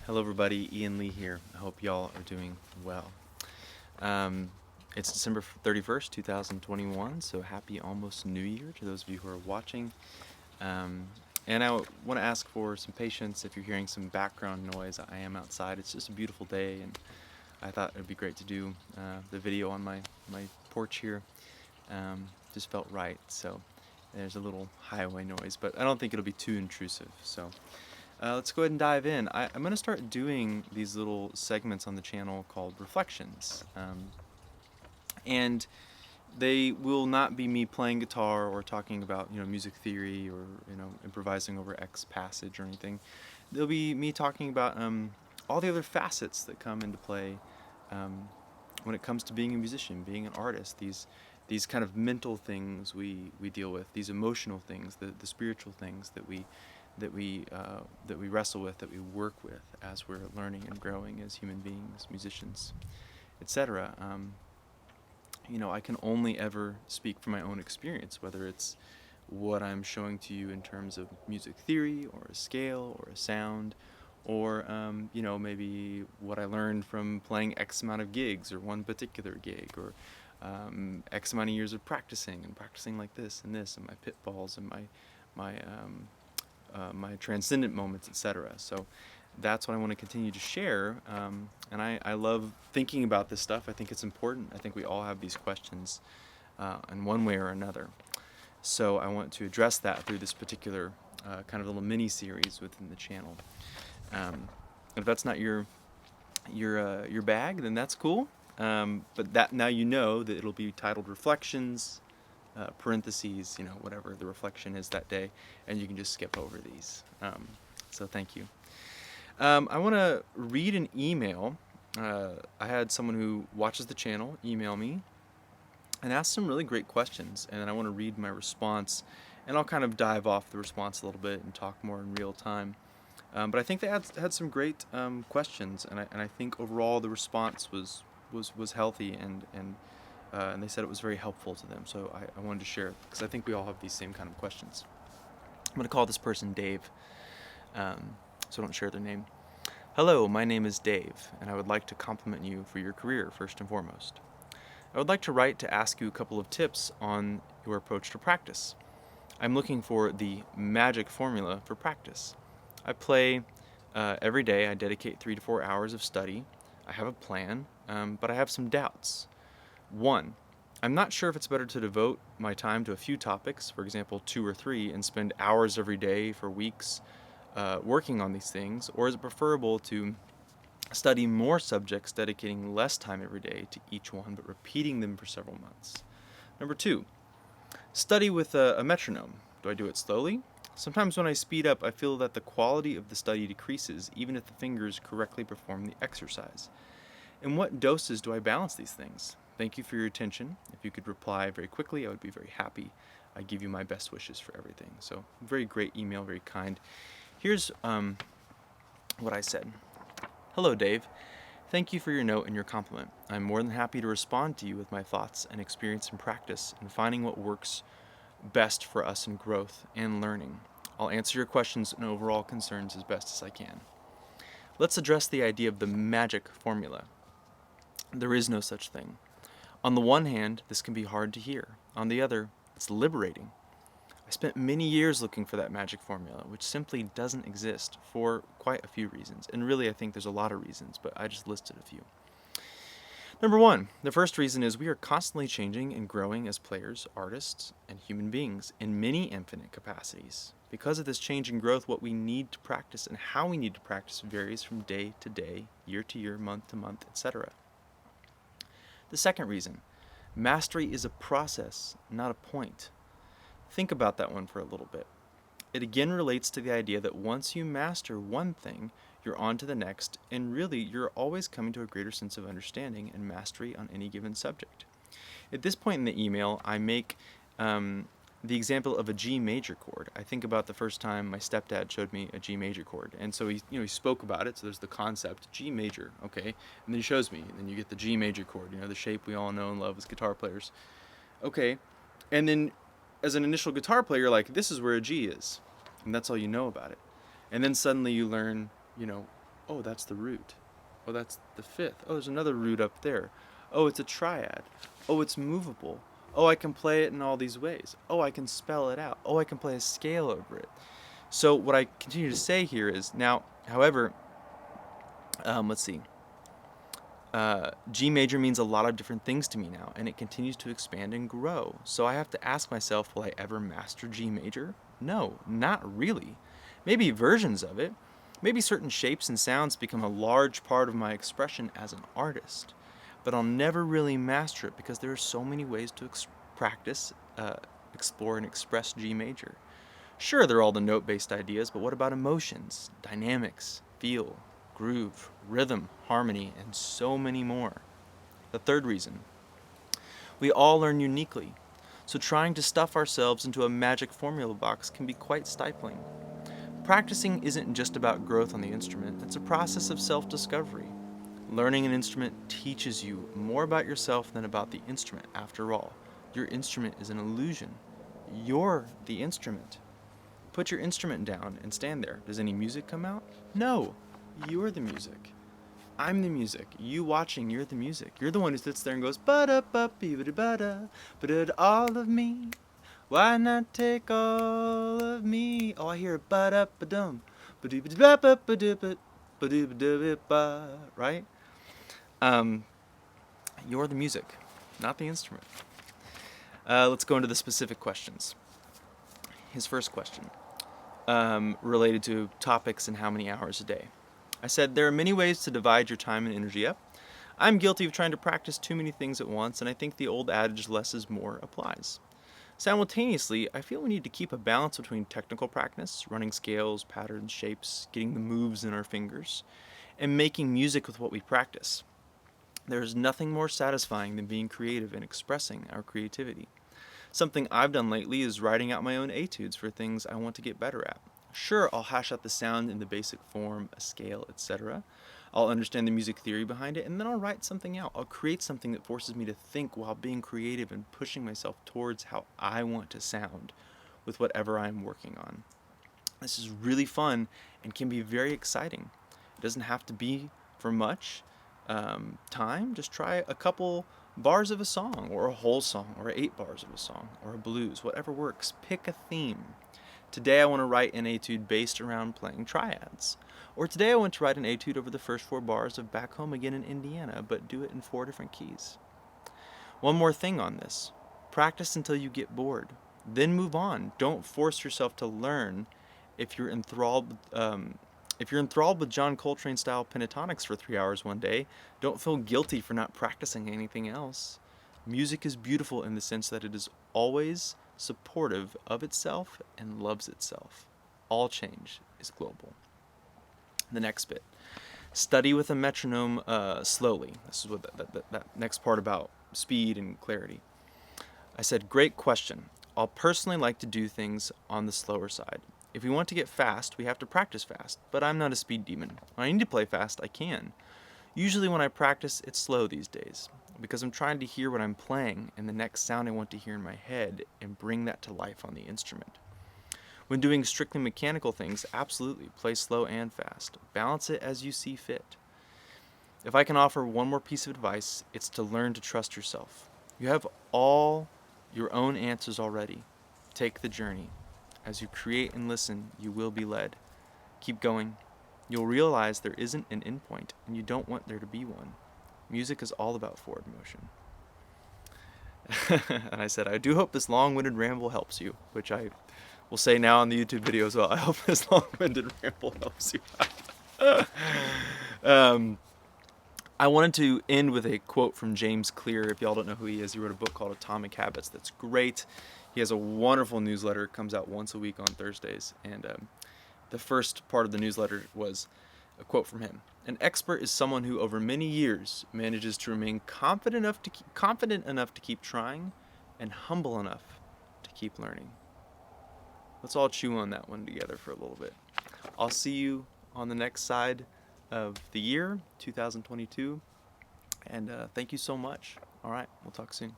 Hello everybody, Ian Lee here. I hope y'all are doing well. Um, it's December 31st, 2021, so happy almost New Year to those of you who are watching. Um, and I want to ask for some patience if you're hearing some background noise. I am outside. It's just a beautiful day, and I thought it would be great to do the video on my porch here. Just felt right, so there's a little highway noise, but I don't think it'll be too intrusive. So let's go ahead and dive in. I'm going to start doing these little segments on the channel called reflections. And they will not be me playing guitar or talking about, music theory or, improvising over X passage or anything. They'll be me talking about all the other facets that come into play when it comes to being a musician, being an artist. These kind of mental things we deal with, these emotional things, the spiritual things that we wrestle with, that we work with as we're learning and growing as human beings, musicians, etc. I can only ever speak from my own experience, whether it's what I'm showing to you in terms of music theory or a scale or a sound, or maybe what I learned from playing X amount of gigs or one particular gig, or X amount of years of practicing like this and my pitfalls and my transcendent moments, etc. So that's what I want to continue to share, and I love thinking about this stuff. I think it's important. I think we all have these questions in one way or another. So I want to address that through this particular kind of little mini-series within the channel. If that's not your bag, then that's cool. But that now you know that it'll be titled Reflections, parentheses, whatever the reflection is that day, and you can just skip over these. So thank you. I want to read an email. I had someone who watches the channel email me and ask some really great questions, and then I want to read my response, and I'll kind of dive off the response a little bit and talk more in real time. But I think they had some great questions, and I think overall the response was healthy, and they said it was very helpful to them. So I wanted to share it because I think we all have these same kind of questions. I'm going to call this person Dave, so don't share their name. Hello, my name is Dave, and I would like to compliment you for your career first and foremost. I would like to write to ask you a couple of tips on your approach to practice. I'm looking for the magic formula for practice. I play every day. I dedicate 3 to 4 hours of study. I have a plan, but I have some doubts. 1, I'm not sure if it's better to devote my time to a few topics, for example 2 or 3, and spend hours every day for weeks working on these things, or is it preferable to study more subjects, dedicating less time every day to each one, but repeating them for several months? Number 2, study with a metronome. Do I do it slowly? Sometimes when I speed up, I feel that the quality of the study decreases, even if the fingers correctly perform the exercise. In what doses do I balance these things? Thank you for your attention. If you could reply very quickly, I would be very happy. I give you my best wishes for everything. So, very great email, very kind. Here's what I said. Hello, Dave. Thank you for your note and your compliment. I'm more than happy to respond to you with my thoughts and experience and practice in finding what works best for us in growth and learning. I'll answer your questions and overall concerns as best as I can. Let's address the idea of the magic formula. There is no such thing. On the one hand, this can be hard to hear. On the other, it's liberating. I spent many years looking for that magic formula, which simply doesn't exist for quite a few reasons. And really, I think there's a lot of reasons, but I just listed a few. Number 1, the first reason is we are constantly changing and growing as players, artists, and human beings in many infinite capacities. Because of this change and growth, what we need to practice and how we need to practice varies from day to day, year to year, month to month, etc. The second reason, mastery is a process, not a point. Think about that one for a little bit. It again relates to the idea that once you master one thing, you're on to the next, and really you're always coming to a greater sense of understanding and mastery on any given subject. At this point in the email, I make the example of a G major chord. I think about the first time my stepdad showed me a G major chord, and so he spoke about it. So there's the concept G major, okay, and then he shows me, and then you get the G major chord, the shape we all know and love as guitar players, okay, and then as an initial guitar player, you're like, this is where a G is, and that's all you know about it, and then suddenly you learn, Oh, that's the root. Oh, that's the fifth. Oh, there's another root up there. Oh, it's a triad. Oh, it's movable. Oh, I can play it in all these ways. Oh, I can spell it out. Oh, I can play a scale over it. So what I continue to say here is now, however, let's see. G major means a lot of different things to me now, and it continues to expand and grow. So I have to ask myself, will I ever master G major? No, not really. Maybe versions of it. Maybe certain shapes and sounds become a large part of my expression as an artist. But I'll never really master it because there are so many ways to practice, explore, and express G major. Sure, they're all the note-based ideas, but what about emotions, dynamics, feel, groove, rhythm, harmony, and so many more? The third reason, we all learn uniquely, so trying to stuff ourselves into a magic formula box can be quite stifling. Practicing isn't just about growth on the instrument, it's a process of self-discovery. Learning an instrument teaches you more about yourself than about the instrument. After all, your instrument is an illusion. You're the instrument. Put your instrument down and stand there. Does any music come out? No. You're the music. I'm the music. You watching, you're the music. You're the one who sits there and goes, ba-da-ba-bee-ba-da-ba-da, but all of me. Why not take all of me? Oh, I hear a ba-da-ba-dum, ba-dee-ba-da-ba-ba-da-ba, right? You're the music, not the instrument. Let's go into the specific questions. His first question, related to topics and how many hours a day. I said, there are many ways to divide your time and energy up. I'm guilty of trying to practice too many things at once, and I think the old adage, less is more, applies. Simultaneously, I feel we need to keep a balance between technical practice, running scales, patterns, shapes, getting the moves in our fingers, and making music with what we practice. There is nothing more satisfying than being creative and expressing our creativity. Something I've done lately is writing out my own etudes for things I want to get better at. Sure, I'll hash out the sound in the basic form, a scale, etc. I'll understand the music theory behind it, and then I'll write something out. I'll create something that forces me to think while being creative and pushing myself towards how I want to sound with whatever I'm working on. This is really fun and can be very exciting. It doesn't have to be for much time. Just try a couple bars of a song, or a whole song, or 8 bars of a song, or a blues, whatever works. Pick a theme. Today I want to write an etude based around playing triads. Or today I want to write an etude over the first 4 bars of Back Home Again in Indiana, but do it in 4 different keys. One more thing on this. Practice until you get bored. Then move on. Don't force yourself to learn if you're enthralled with John Coltrane-style pentatonics for 3 hours one day. Don't feel guilty for not practicing anything else. Music is beautiful in the sense that it is always supportive of itself and loves itself. All change is global. The next bit. Study with a metronome slowly. This is what that next part about speed and clarity. I said, great question. I'll personally like to do things on the slower side. If we want to get fast, we have to practice fast, but I'm not a speed demon. When I need to play fast, I can. Usually when I practice, it's slow these days, because I'm trying to hear what I'm playing and the next sound I want to hear in my head and bring that to life on the instrument. When doing strictly mechanical things, absolutely, play slow and fast. Balance it as you see fit. If I can offer one more piece of advice, it's to learn to trust yourself. You have all your own answers already. Take the journey. As you create and listen, you will be led. Keep going. You'll realize there isn't an endpoint, and you don't want there to be one. Music is all about forward motion. And I said, I do hope this long-winded ramble helps you, which I will say now on the YouTube video as well. I hope this long-winded ramble helps you. I wanted to end with a quote from James Clear. If y'all don't know who he is, he wrote a book called Atomic Habits that's great. He has a wonderful newsletter. It comes out once a week on Thursdays. And the first part of the newsletter was a quote from him. An expert is someone who over many years manages to remain confident enough to keep trying and humble enough to keep learning. Let's all chew on that one together for a little bit. I'll see you on the next side of the year, 2022. And thank you so much. All right, we'll talk soon.